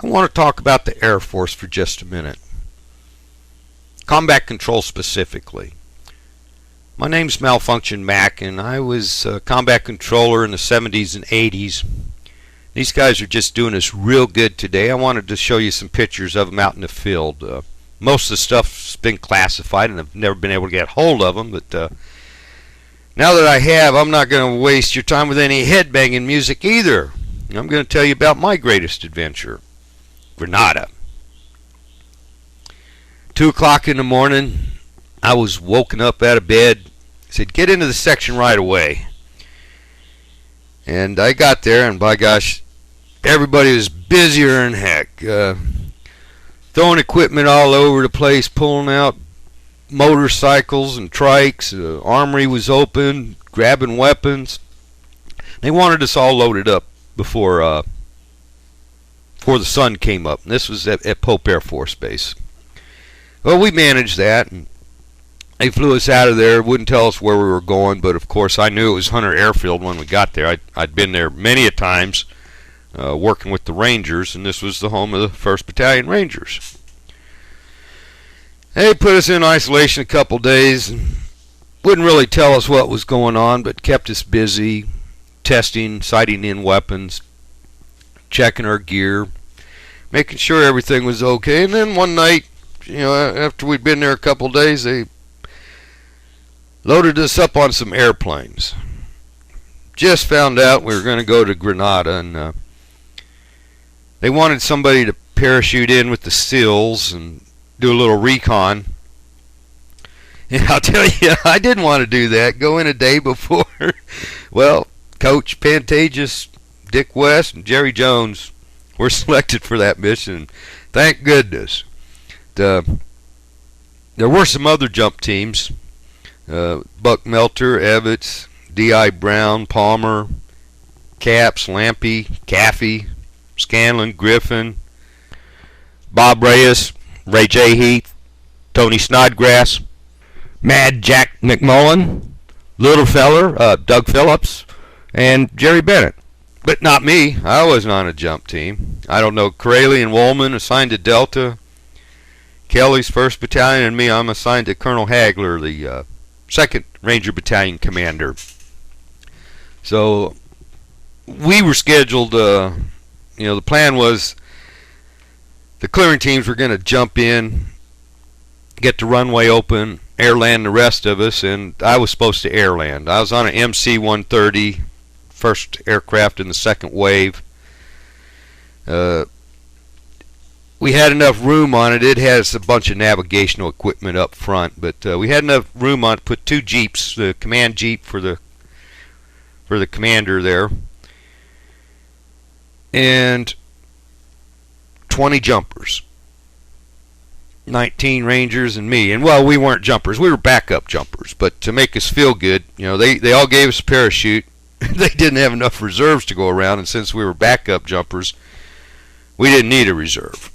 I want to talk about the Air Force for just a minute. Combat control specifically. My name's Malfunction Mac, and I was a combat controller in the 70s and 80s. These guys are just doing us real good today. I wanted to show you some pictures of them out in the field. Most of the stuff's been classified, and I've never been able to get hold of them, but now that I have, I'm not going to waste your time with any headbanging music either. I'm going to tell you about my greatest adventure. Grenada. 2 o'clock in the morning, I was woken up out of bed. Said, get into the section right away. And I got there, and by gosh, everybody was busier than heck. Throwing equipment all over the place, pulling out motorcycles and trikes. The armory was open, grabbing weapons. They wanted us all loaded up before the sun came up. And this was at Pope Air Force Base. Well, we managed that, and they flew us out of there. Wouldn't tell us where we were going, but of course I knew it was Hunter Airfield when we got there. I'd been there many a times working with the Rangers, and this was the home of the 1st Battalion Rangers. They put us in isolation a couple days and wouldn't really tell us what was going on, but kept us busy testing, sighting in weapons, checking our gear, making sure everything was okay. And then one night, after we'd been there a couple days, they loaded us up on some airplanes. Just found out we were going to go to Grenada, and they wanted somebody to parachute in with the SEALs and do a little recon. And I'll tell you, I didn't want to do that. Go in a day before. Well, Coach Pantages, Dick West, and Jerry Jones were selected for that mission. Thank goodness. There were some other jump teams. Buck Melter, Evans, D.I. Brown, Palmer, Caps, Lampy, Caffey, Scanlon, Griffin, Bob Reyes, Ray J. Heath, Tony Snodgrass, Mad Jack McMullen, Little Feller, Doug Phillips, and Jerry Bennett. But not me. I wasn't on a jump team. I don't know. Corrali and Woolman assigned to Delta. Kelly's 1st Battalion, and me, I'm assigned to Colonel Hagler, the 2nd Ranger Battalion commander. So we were scheduled, the plan was the clearing teams were going to jump in, get the runway open, airland the rest of us, and I was supposed to airland. I was on an MC-130, first aircraft in the 2nd wave. We had enough room on it. It has a bunch of navigational equipment up front, but we had enough room on it to put 2 jeeps, the command jeep for the commander there, and 20 jumpers. 19 Rangers and me. And well, we weren't jumpers. We were backup jumpers, but to make us feel good, they all gave us a parachute. They didn't have enough reserves to go around, and since we were backup jumpers, we didn't need a reserve.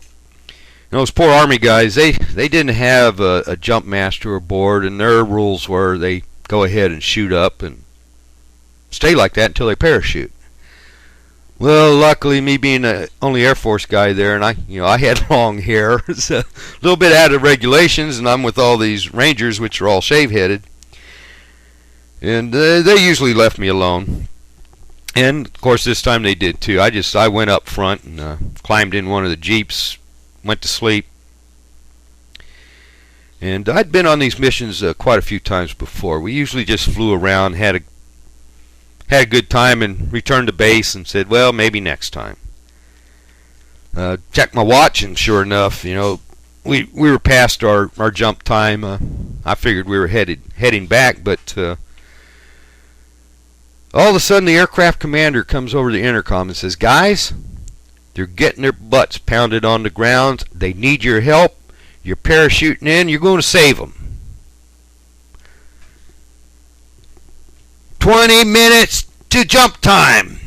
Those poor Army guys, they didn't have a jump master aboard, and their rules were they go ahead and shoot up and stay like that until they parachute. Well, luckily, me being the only Air Force guy there, and I had long hair, it's a little bit out of regulations, and I'm with all these Rangers, which are all shave-headed, and they usually left me alone. And of course, this time they did too. I went up front and climbed in one of the jeeps, went to sleep. And I'd been on these missions quite a few times before. We usually just flew around, had a good time, and returned to base and said, well, maybe next time. Checked my watch, and sure enough, we were past our jump time. I figured we were heading back, but all of a sudden the aircraft commander comes over the intercom and says, guys, they're getting their butts pounded on the ground. They need your help. You're parachuting in. You're going to save them. 20 minutes to jump time.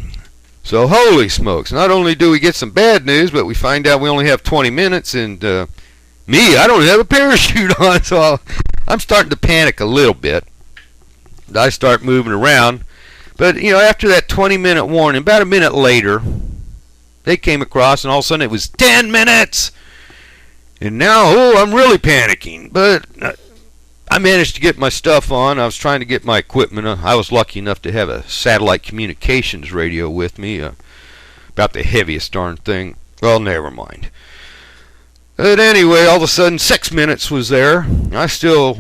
So holy smokes, not only do we get some bad news, but we find out we only have 20 minutes, and I don't have a parachute on, so I'm starting to panic a little bit. I start moving around, but after that 20-minute warning, about a minute later, they came across, and all of a sudden it was 10 minutes. And now, I'm really panicking. But I managed to get my stuff on. I was trying to get my equipment. I was lucky enough to have a satellite communications radio with me. About the heaviest darn thing. Well, never mind. But anyway, all of a sudden 6 minutes was there. I still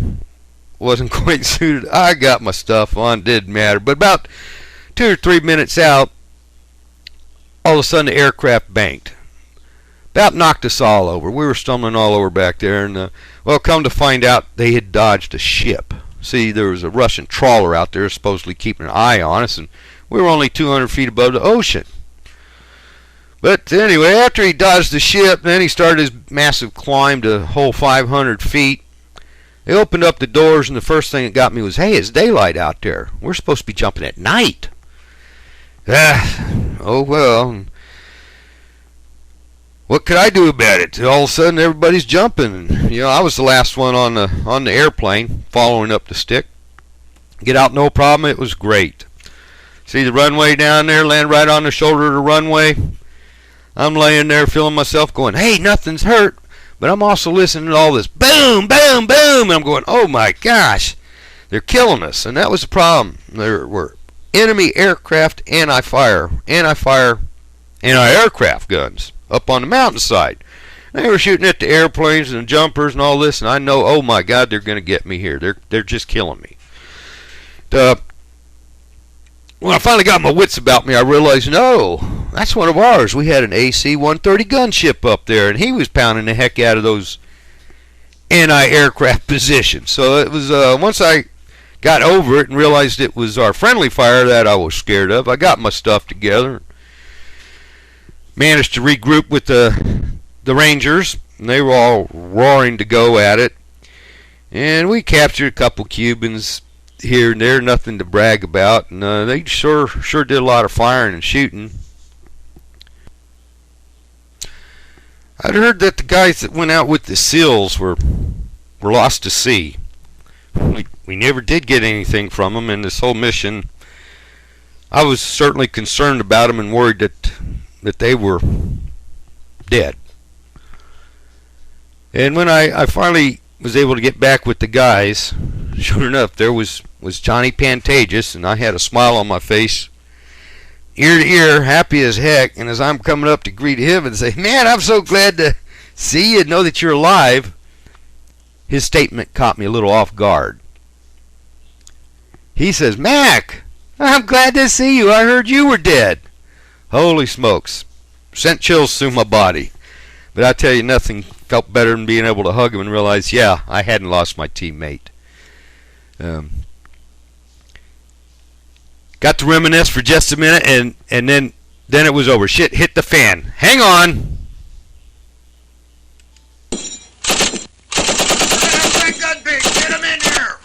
wasn't quite suited. I got my stuff on, didn't matter. But about 2 or 3 minutes out, all of a sudden the aircraft banked. About knocked us all over. We were stumbling all over back there. And well, come to find out, they had dodged a ship. See, there was a Russian trawler out there supposedly keeping an eye on us, and we were only 200 feet above the ocean. But anyway, after he dodged the ship, then he started his massive climb to a whole 500 feet. They opened up the doors, and the first thing that got me was, hey, it's daylight out there. We're supposed to be jumping at night. Oh, well. What could I do about it? All of a sudden, everybody's jumping. I was the last one on the airplane, following up the stick. Get out, no problem. It was great. See the runway down there, land right on the shoulder of the runway. I'm laying there feeling myself going, hey, nothing's hurt. But I'm also listening to all this boom, boom, boom. And I'm going, oh my gosh, they're killing us. And that was the problem. There were enemy aircraft anti-aircraft guns up on the mountainside. They were shooting at the airplanes and the jumpers and all this. And I know, oh my God, they're going to get me here. They're just killing me. When I finally got my wits about me, I realized, no, that's one of ours. We had an AC-130 gunship up there, and he was pounding the heck out of those anti-aircraft positions. So it was once I got over it and realized it was our friendly fire that I was scared of, I got my stuff together, managed to regroup with the Rangers, and they were all roaring to go at it. And we captured a couple Cubans here and there, nothing to brag about, and they sure did a lot of firing and shooting. I'd heard that the guys that went out with the SEALs were lost to sea. We never did get anything from them in this whole mission. I was certainly concerned about them and worried that they were dead. And when I finally was able to get back with the guys, sure enough, there was Johnny Pantages, and I had a smile on my face, ear to ear, happy as heck. And as I'm coming up to greet him and say, man, I'm so glad to see you and know that you're alive, his statement caught me a little off guard. He says, Mac, I'm glad to see you. I heard you were dead. Holy smokes. Sent chills through my body. But I tell you, nothing felt better than being able to hug him and realize, yeah, I hadn't lost my teammate. Got to reminisce for just a minute, and then it was over. Shit hit the fan. Hang on. Get him in here.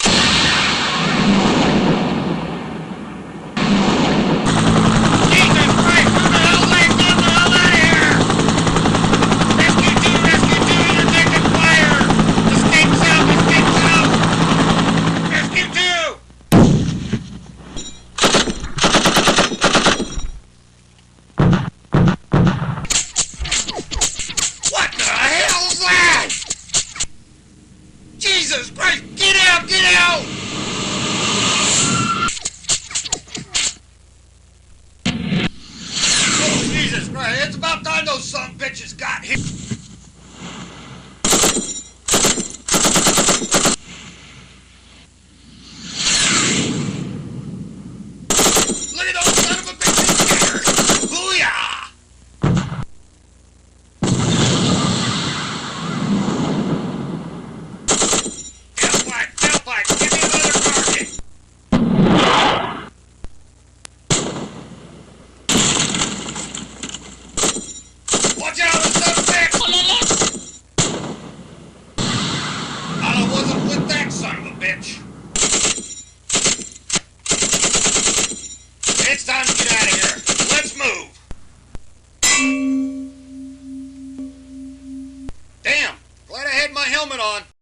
Jesus Christ, who the hell let get the hell out of here? Rescue 2, you're taking fire. Escape south. Rescue 2. What the hell's that? Jesus Christ, get out! Oh, Jesus Christ, it's about time those son of bitches